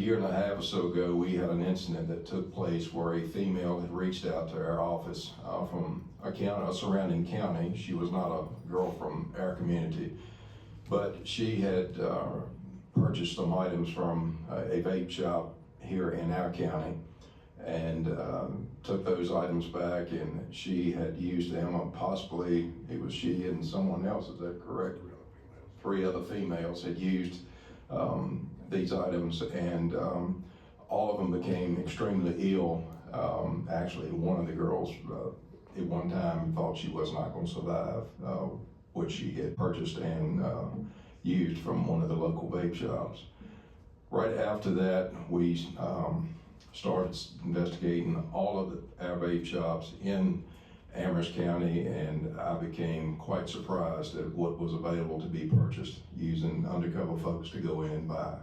year and a half or so ago, we had an incident that took place where a female had reached out to our office from a surrounding county. She was not a girl from our community, but she had purchased some items from a vape shop here in our county, and took those items back, and she had used them, possibly it was she and someone else, is that correct? Three other females had used these items, and all of them became extremely ill. Actually, one of the girls at one time thought she was not going to survive what she had purchased and used from one of the local vape shops. Right after that, we started investigating all of our vape shops in Amherst County, and I became quite surprised at what was available to be purchased using undercover folks to go in and buy.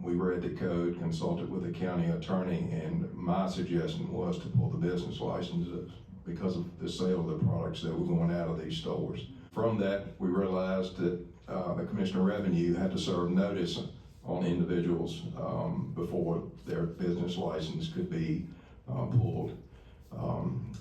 We read the code, consulted with the county attorney, and my suggestion was to pull the business licenses because of the sale of the products that were going out of these stores. From that, we realized that the Commissioner of Revenue had to serve notice on individuals before their business license could be pulled.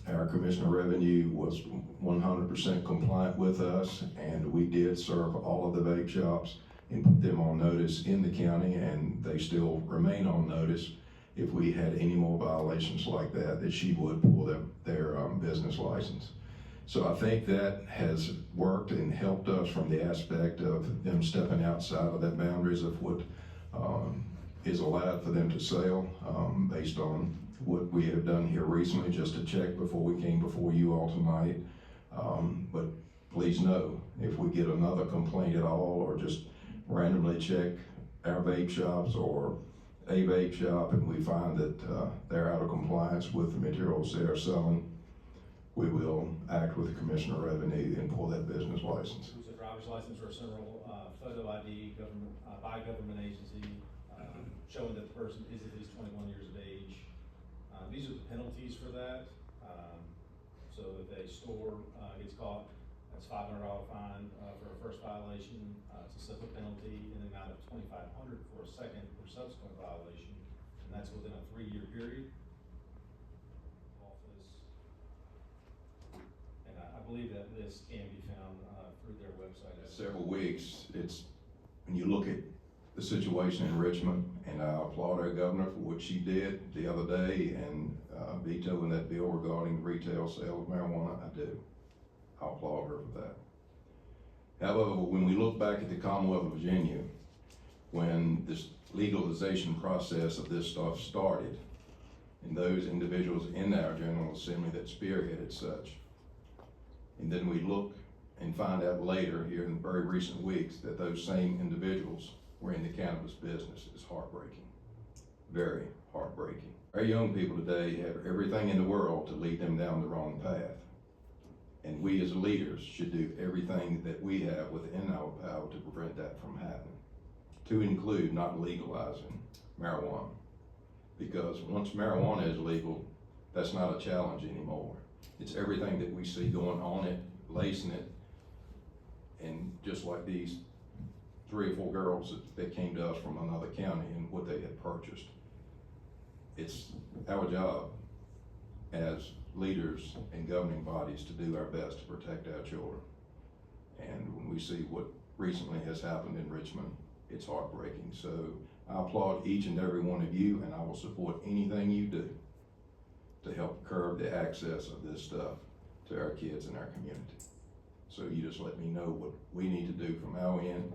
Our Commissioner of Revenue was 100% compliant with us, and we did serve all of the vape shops and put them on notice in the county, and they still remain on notice. If we had any more violations like that, that she would pull their business license. So I think that has worked and helped us from the aspect of them stepping outside of the boundaries of what is allowed for them to sell, based on what we have done here recently, just to check before we came before you all tonight. But please know, if we get another complaint at all, or just randomly check our vape shops or a vape shop and we find that they're out of compliance with the materials they are selling, we will act with the Commissioner of Revenue and pull that business license. It was a driver's license or a several photo ID by government agency showing that the person is at least 21 years of age. These are the penalties for that. So if a store gets caught, that's $500 fine for a first violation. It's a civil penalty in the amount of $2,500 for a second or subsequent violation, and that's within a 3-year period. And I believe that this can be found through their website. Several weeks. It's when you look at the situation in Richmond, and I applaud our governor for what she did the other day and vetoing that bill regarding retail sale of marijuana. I do. I applaud her for that. However, when we look back at the Commonwealth of Virginia, when this legalization process of this stuff started, and those individuals in our General Assembly that spearheaded such, and then we look and find out later here in very recent weeks that those same individuals were in the cannabis business, is heartbreaking. Very heartbreaking. Our young people today have everything in the world to lead them down the wrong path. And we as leaders should do everything that we have within our power to prevent that from happening. To include not legalizing marijuana. Because once marijuana is legal, that's not a challenge anymore. It's everything that we see going on it, lacing it, and just like these 3 or 4 girls that came to us from another county and what they had purchased. It's our job as leaders and governing bodies to do our best to protect our children. And when we see what recently has happened in Richmond, it's heartbreaking. So I applaud each and every one of you, and I will support anything you do to help curb the access of this stuff to our kids in our community. So you just let me know what we need to do from our end.